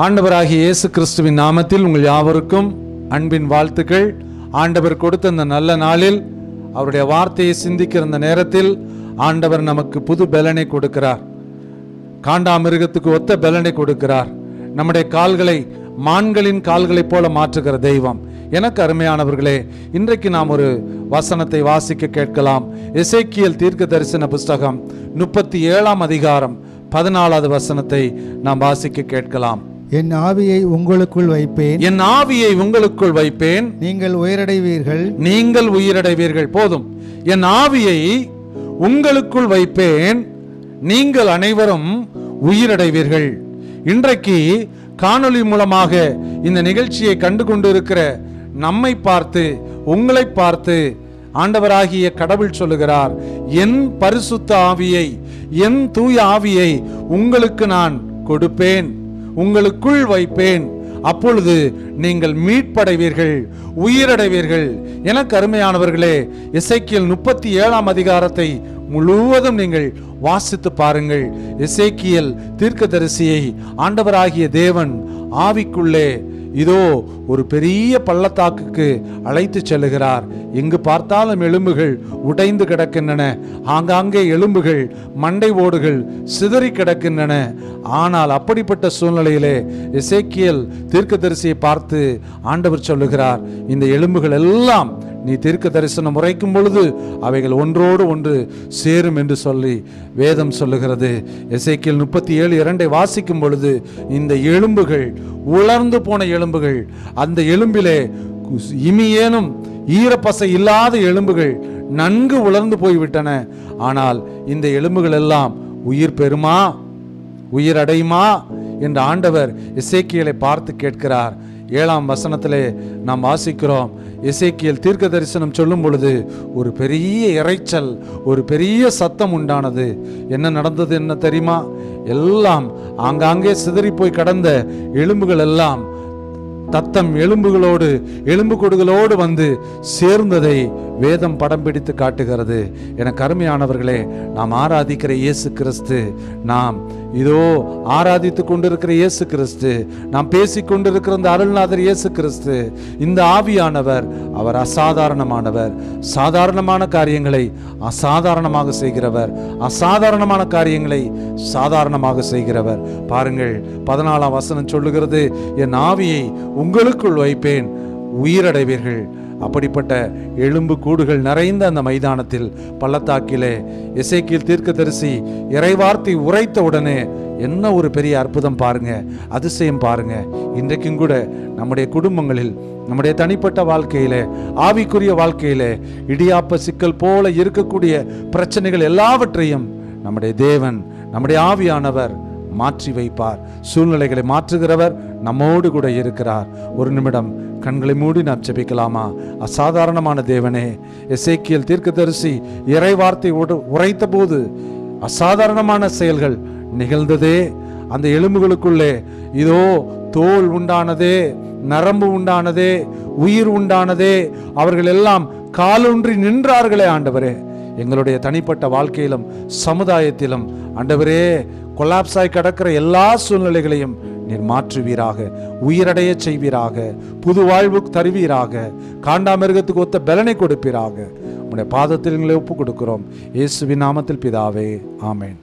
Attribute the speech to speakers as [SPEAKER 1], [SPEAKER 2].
[SPEAKER 1] ஆண்டவராகிய இயேசு கிறிஸ்துவின் நாமத்தில் உங்கள் யாவருக்கும் அன்பின் வாழ்த்துக்கள். ஆண்டவர் கொடுத்த இந்த நல்ல நாளில் அவருடைய வார்த்தையை சிந்திக்கிற இந்த நேரத்தில் ஆண்டவர் நமக்கு புது பலனை கொடுக்கிறார். காண்டாமிருகத்துக்கு ஒத்த பலனை கொடுக்கிறார். நம்முடைய கால்களை மான்களின் கால்களைப் போல மாற்றுகிற தெய்வம். எனக்கு அருமையானவர்களே, இன்றைக்கு நாம் ஒரு வசனத்தை வாசிக்க கேட்கலாம். எசேக்கியேல் தீர்க்க தரிசன புஸ்தகம் 37 அதிகாரம் 14 வசனத்தை நாம் வாசிக்க கேட்கலாம்.
[SPEAKER 2] என் ஆவியை உங்களுக்குள் வைப்பேன்,
[SPEAKER 1] என் ஆவியை உங்களுக்குள் வைப்பேன்,
[SPEAKER 2] நீங்கள் உயிரடைவீர்கள்,
[SPEAKER 1] நீங்கள் உயிரடைவீர்கள். போதும். என் ஆவியை உங்களுக்குள் வைப்பேன், நீங்கள் அனைவரும் உயிரடைவீர்கள். இன்றைக்கு காணொளி மூலமாக இந்த நிகழ்ச்சியை கண்டு கொண்டிருக்கிற நம்மை பார்த்து, உங்களை பார்த்து ஆண்டவராகிய கடவுள் சொல்லுகிறார், என் பரிசுத்த ஆவியை, என் தூய ஆவியை உங்களுக்கு நான் கொடுப்பேன், உங்களுக்குள் வைப்பேன். அப்பொழுது நீங்கள் மீட்படைவீர்கள், உயிரடைவீர்கள். எனக்கு அருமையானவர்களே, எசேக்கியேல் 37 அதிகாரத்தை முழுவதும் நீங்கள் வாசித்து பாருங்கள். எசேக்கியேல் தீர்க்கதரிசியை ஆண்டவராகிய தேவன் ஆவிக்குள்ளே இதோ ஒரு பெரிய பள்ளத்தாக்குக்கு அழைத்து செல்லுகிறார். எங்கு பார்த்தாலும் எலும்புகள் உடைந்து கிடக்கின்றன. ஆங்காங்கே எலும்புகள், மண்டை ஓடுகள் சிதறி கிடக்கின்றன. ஆனால் அப்படிப்பட்ட சூழ்நிலையிலே எசேக்கியேல் தீர்க்கதரிசியை பார்த்து ஆண்டவர் சொல்லுகிறார், இந்த எலும்புகள் எல்லாம் நீ தீர்க்க தரிசனம் உரைக்கும் பொழுது அவைகள் ஒன்றோடு ஒன்று சேரும் என்று சொல்லி வேதம் சொல்லுகிறது. எசேக்கியேல் 37:2 வாசிக்கும் பொழுது இந்த எலும்புகள் உலர்ந்து போன எலும்புகள், அந்த எலும்பிலே இமியேனும் ஈரப்பசை இல்லாத எலும்புகள் நன்கு உலர்ந்து போய்விட்டன. ஆனால் இந்த எலும்புகள் எல்லாம் உயிர் பெறுமா, உயிர் அடையுமா என்று ஆண்டவர் எசேக்கியேலை பார்த்து கேட்கிறார். 7 வசனத்திலே நாம் வாசிக்கிறோம், எசேக்கியேல் தீர்க்க தரிசனம் சொல்லும் பொழுது ஒரு பெரிய இரைச்சல், ஒரு பெரிய சத்தம் உண்டானது. என்ன நடந்தது என்ன தெரியுமா? எல்லாம் ஆங்காங்கே சிதறி போய் கடந்த எலும்புகள் எல்லாம் தத்தம் எலும்புகளோடு, எலும்பு கொடுகளோடு வந்து சேர்ந்ததை வேதம் படம் பிடித்து காட்டுகிறது. எனக்கு அருமையானவர்களே, நாம் ஆராதிக்கிற இயேசு கிறிஸ்து, நாம் இதோ ஆராதித்து கொண்டிருக்கிற இயேசு கிறிஸ்து, நாம் பேசிக் கொண்டிருக்கிற இந்த அருள்நாதர் இயேசு கிறிஸ்து, இந்த ஆவியானவர், அவர் அசாதாரணமானவர். சாதாரணமான காரியங்களை அசாதாரணமாக செய்கிறவர், அசாதாரணமான காரியங்களை சாதாரணமாக செய்கிறவர். பாருங்கள், 14 வசனம் சொல்லுகிறது, என் ஆவியை உங்களுக்குள் வைப்பேன், உயிரடைவீர்கள். அப்படிப்பட்ட எலும்பு கூடுகள் நிறைந்த அந்த மைதானத்தில், பள்ளத்தாக்கிலே எசேக்கியேல் தீர்க்கதரிசி இறைவார்த்தை உரைத்த உடனே என்ன ஒரு பெரிய அற்புதம் பாருங்க, அதிசயம் பாருங்க. இன்றைக்கும் கூட நம்முடைய குடும்பங்களில், நம்முடைய தனிப்பட்ட வாழ்க்கையிலே, ஆவிக்குரிய வாழ்க்கையிலே இடியாப்ப சிக்கல் போல இருக்கக்கூடிய பிரச்சனைகள் எல்லாவற்றையும் நம்முடைய தேவன், நம்முடைய ஆவியானவர் மாற்றி வைப்பார். சூழ்நிலைகளை மாற்றுகிறவர் நம்மோடு கூட இருக்கிறார். ஒரு நிமிடம் கண்களை மூடி நாம் ஜெபிக்கலாமா? அசாதாரணமான தேவனே, எசேக்கியேல் தீர்க்கதரிசி இறை வார்த்தை உரைத்த போது அசாதாரணமான செயல்கள் நிகழ்ந்ததே. அந்த எலும்புகளுக்குள்ளே இதோ தோல் உண்டானதே, நரம்பு உண்டானதே, உயிர் உண்டானதே. அவர்கள் எல்லாம் காலூன்றி நின்றார்களே. ஆண்டவரே, எங்களுடைய தனிப்பட்ட வாழ்க்கையிலும் சமுதாயத்திலும் ஆண்டவரே கொலாப்ஸாய் கடக்கிற எல்லா சூழ்நிலைகளையும் நீர் மாற்றுவீராக, உயிரடைய செய்வீராக, புது வாழ்வு தருவீராக, காண்டாமிருகத்துக்கு ஒத்த பலனை கொடுப்பீராக. உம்முடைய பாதத்தில் எங்களை ஒப்பு கொடுக்கிறோம். இயேசுவின் நாமத்தில் பிதாவே, ஆமென்.